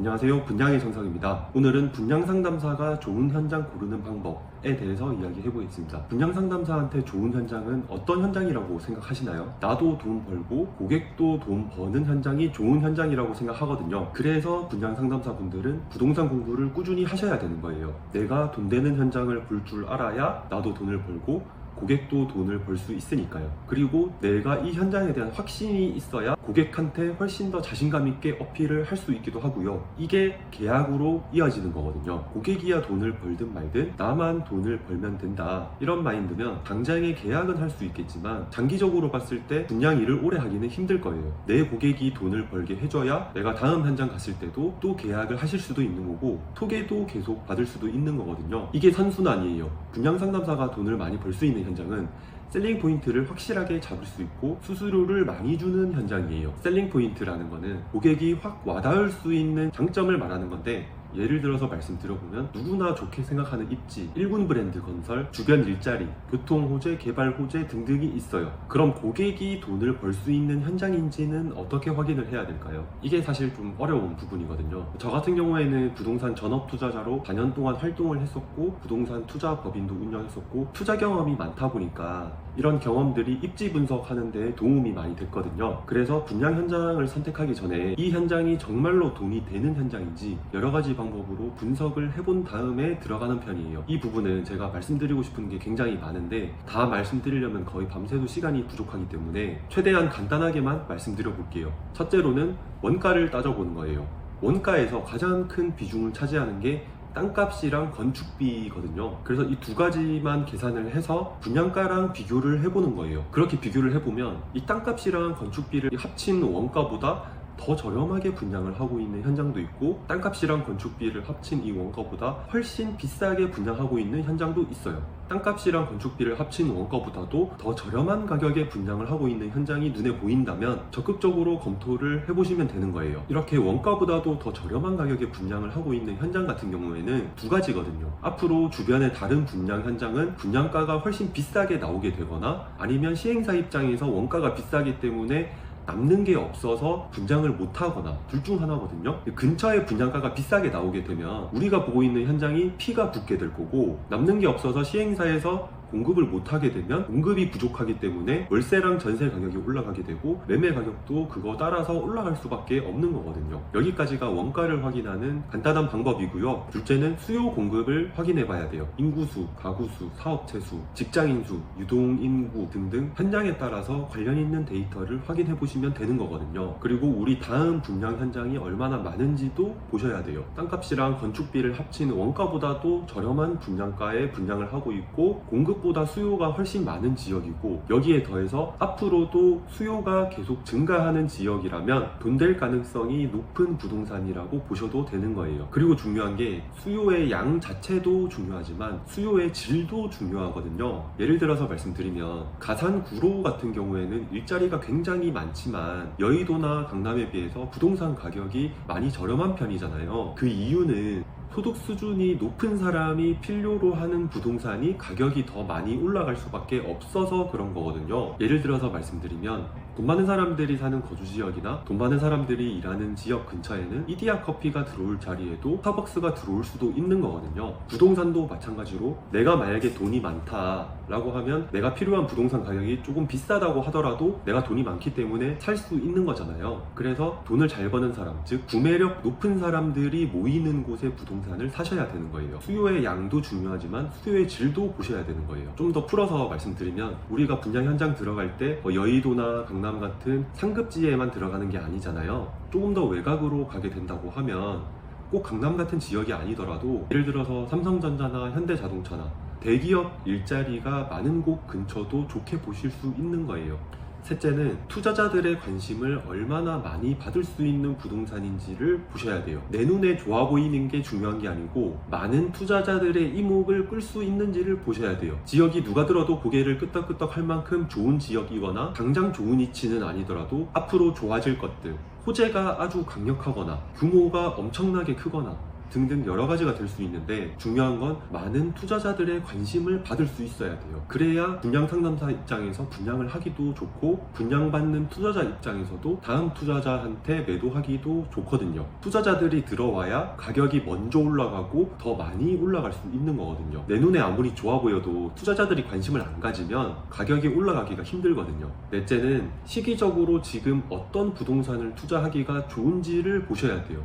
안녕하세요. 분양의 정석입니다. 오늘은 분양 상담사가 좋은 현장 고르는 방법에 대해서 이야기해 보겠습니다. 분양 상담사한테 좋은 현장은 어떤 현장이라고 생각하시나요? 나도 돈 벌고 고객도 돈 버는 현장이 좋은 현장이라고 생각하거든요. 그래서 분양 상담사 분들은 부동산 공부를 꾸준히 하셔야 되는 거예요. 내가 돈 되는 현장을 볼 줄 알아야 나도 돈을 벌고 고객도 돈을 벌 수 있으니까요. 그리고 내가 이 현장에 대한 확신이 있어야 고객한테 훨씬 더 자신감 있게 어필을 할 수 있기도 하고요. 이게 계약으로 이어지는 거거든요. 고객이야 돈을 벌든 말든 나만 돈을 벌면 된다, 이런 마인드면 당장에 계약은 할 수 있겠지만 장기적으로 봤을 때 분양 일을 오래 하기는 힘들 거예요. 내 고객이 돈을 벌게 해줘야 내가 다음 현장 갔을 때도 또 계약을 하실 수도 있는 거고 토개도 계속 받을 수도 있는 거거든요. 이게 선순환이에요. 분양 상담사가 돈을 많이 벌 수 있는 현장은 셀링 포인트를 확실하게 잡을 수 있고 수수료를 많이 주는 현장이에요. 셀링 포인트라는 거는 고객이 확 와닿을 수 있는 장점을 말하는 건데, 예를 들어서 말씀드려보면 누구나 좋게 생각하는 입지, 1군 브랜드 건설, 주변 일자리, 교통 호재, 개발 호재 등등이 있어요. 그럼 고객이 돈을 벌 수 있는 현장인지는 어떻게 확인을 해야 될까요? 이게 사실 좀 어려운 부분이거든요. 저 같은 경우에는 부동산 전업 투자자로 4년 동안 활동을 했었고 부동산 투자 법인도 운영했었고 투자 경험이 많다 보니까 이런 경험들이 입지 분석하는 데 도움이 많이 됐거든요. 그래서 분양 현장을 선택하기 전에 이 현장이 정말로 돈이 되는 현장인지 여러 가지 방법으로 분석을 해본 다음에 들어가는 편이에요. 이 부분은 제가 말씀드리고 싶은 게 굉장히 많은데 다 말씀드리려면 거의 밤새도 시간이 부족하기 때문에 최대한 간단하게만 말씀드려 볼게요. 첫째로는 원가를 따져보는 거예요. 원가에서 가장 큰 비중을 차지하는 게 땅값이랑 건축비거든요. 그래서 이 두 가지만 계산을 해서 분양가랑 비교를 해보는 거예요. 그렇게 비교를 해보면 이 땅값이랑 건축비를 합친 원가보다 더 저렴하게 분양을 하고 있는 현장도 있고 땅값이랑 건축비를 합친 이 원가보다 훨씬 비싸게 분양하고 있는 현장도 있어요. 땅값이랑 건축비를 합친 원가보다도 더 저렴한 가격에 분양을 하고 있는 현장이 눈에 보인다면 적극적으로 검토를 해보시면 되는 거예요. 이렇게 원가보다도 더 저렴한 가격에 분양을 하고 있는 현장 같은 경우에는 두 가지거든요. 앞으로 주변의 다른 분양 현장은 분양가가 훨씬 비싸게 나오게 되거나 아니면 시행사 입장에서 원가가 비싸기 때문에 남는 게 없어서 분양을 못하거나 둘 중 하나거든요. 근처에 분양가가 비싸게 나오게 되면 우리가 보고 있는 현장이 피가 붙게 될 거고, 남는 게 없어서 시행사에서 공급을 못하게 되면 공급이 부족하기 때문에 월세랑 전세 가격이 올라가게 되고 매매 가격도 그거 따라서 올라갈 수밖에 없는 거거든요. 여기까지가 원가를 확인하는 간단한 방법이고요. 둘째는 수요 공급을 확인해 봐야 돼요. 인구수, 가구수, 사업체 수, 직장인 수, 유동인구 등등 현장에 따라서 관련 있는 데이터를 확인해 보시면 되는 거거든요. 그리고 우리 다음 분양 현장이 얼마나 많은지도 보셔야 돼요. 땅값이랑 건축비를 합친 원가보다도 저렴한 분양가에 분양을 하고 있고 공급보다 수요가 훨씬 많은 지역이고, 여기에 더해서 앞으로도 수요가 계속 증가하는 지역이라면 돈 될 가능성이 높은 부동산이라고 보셔도 되는 거예요. 그리고 중요한 게 수요의 양 자체도 중요하지만 수요의 질도 중요하거든요. 예를 들어서 말씀드리면 가산 구로 같은 경우에는 일자리가 굉장히 많지만 여의도나 강남에 비해서 부동산 가격이 많이 저렴한 편이잖아요. 그 이유는 소득 수준이 높은 사람이 필요로 하는 부동산이 가격이 더 많이 올라갈 수밖에 없어서 그런 거거든요. 예를 들어서 말씀드리면 돈 많은 사람들이 사는 거주지역이나 돈 많은 사람들이 일하는 지역 근처에는 이디야 커피가 들어올 자리에도 스타벅스가 들어올 수도 있는 거거든요. 부동산도 마찬가지로 내가 만약에 돈이 많다 라고 하면 내가 필요한 부동산 가격이 조금 비싸다고 하더라도 내가 돈이 많기 때문에 살 수 있는 거잖아요. 그래서 돈을 잘 버는 사람, 즉 구매력 높은 사람들이 모이는 곳에 부동산을 사셔야 되는 거예요. 수요의 양도 중요하지만 수요의 질도 보셔야 되는 거예요. 좀 더 풀어서 말씀드리면 우리가 분양 현장 들어갈 때 여의도나 강남 같은 상급지에만 들어가는 게 아니잖아요. 조금 더 외곽으로 가게 된다고 하면 꼭 강남 같은 지역이 아니더라도 예를 들어서 삼성전자나 현대자동차나 대기업 일자리가 많은 곳 근처도 좋게 보실 수 있는 거예요. 셋째는 투자자들의 관심을 얼마나 많이 받을 수 있는 부동산인지를 보셔야 돼요. 내 눈에 좋아 보이는 게 중요한 게 아니고 많은 투자자들의 이목을 끌 수 있는지를 보셔야 돼요. 지역이 누가 들어도 고개를 끄덕끄덕 할 만큼 좋은 지역이거나 당장 좋은 위치는 아니더라도 앞으로 좋아질 것들, 호재가 아주 강력하거나 규모가 엄청나게 크거나 등등 여러 가지가 될 수 있는데, 중요한 건 많은 투자자들의 관심을 받을 수 있어야 돼요. 그래야 분양 상담사 입장에서 분양을 하기도 좋고, 분양받는 투자자 입장에서도 다음 투자자한테 매도하기도 좋거든요. 투자자들이 들어와야 가격이 먼저 올라가고 더 많이 올라갈 수 있는 거거든요. 내 눈에 아무리 좋아 보여도 투자자들이 관심을 안 가지면 가격이 올라가기가 힘들거든요. 넷째는 시기적으로 지금 어떤 부동산을 투자하기가 좋은지를 보셔야 돼요.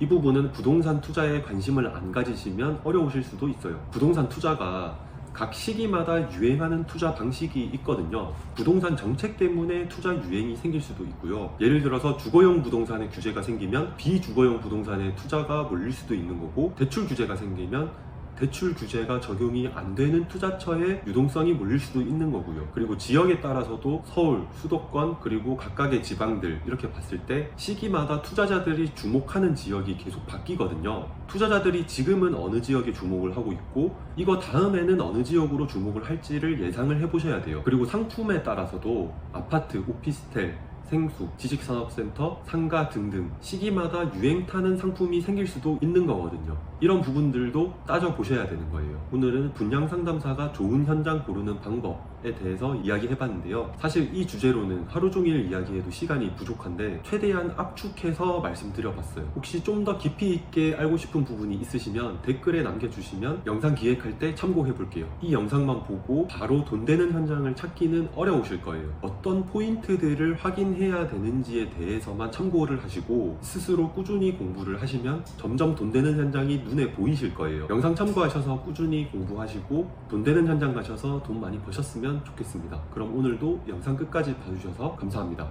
이 부분은 부동산 투자에 관심을 안 가지시면 어려우실 수도 있어요. 부동산 투자가 각 시기마다 유행하는 투자 방식이 있거든요. 부동산 정책 때문에 투자 유행이 생길 수도 있고요. 예를 들어서 주거용 부동산의 규제가 생기면 비주거용 부동산의 투자가 몰릴 수도 있는 거고, 대출 규제가 생기면 대출 규제가 적용이 안 되는 투자처에 유동성이 몰릴 수도 있는 거고요. 그리고 지역에 따라서도 서울, 수도권, 그리고 각각의 지방들 이렇게 봤을 때 시기마다 투자자들이 주목하는 지역이 계속 바뀌거든요. 투자자들이 지금은 어느 지역에 주목을 하고 있고, 이거 다음에는 어느 지역으로 주목을 할지를 예상을 해보셔야 돼요. 그리고 상품에 따라서도 아파트, 오피스텔, 생수, 지식산업센터, 상가 등등 시기마다 유행 타는 상품이 생길 수도 있는 거거든요. 이런 부분들도 따져보셔야 되는 거예요. 오늘은 분양 상담사가 좋은 현장 고르는 방법에 대해서 이야기해봤는데요. 사실 이 주제로는 하루 종일 이야기해도 시간이 부족한데 최대한 압축해서 말씀드려봤어요. 혹시 좀 더 깊이 있게 알고 싶은 부분이 있으시면 댓글에 남겨주시면 영상 기획할 때 참고해볼게요. 이 영상만 보고 바로 돈 되는 현장을 찾기는 어려우실 거예요. 어떤 포인트들을 확인해야 되는지에 대해서만 참고를 하시고 스스로 꾸준히 공부를 하시면 점점 돈 되는 현장이 눈에 보이실 거예요. 영상 참고하셔서 꾸준히 공부하시고 돈 되는 현장 가셔서 돈 많이 버셨으면 좋겠습니다. 그럼 오늘도 영상 끝까지 봐주셔서 감사합니다.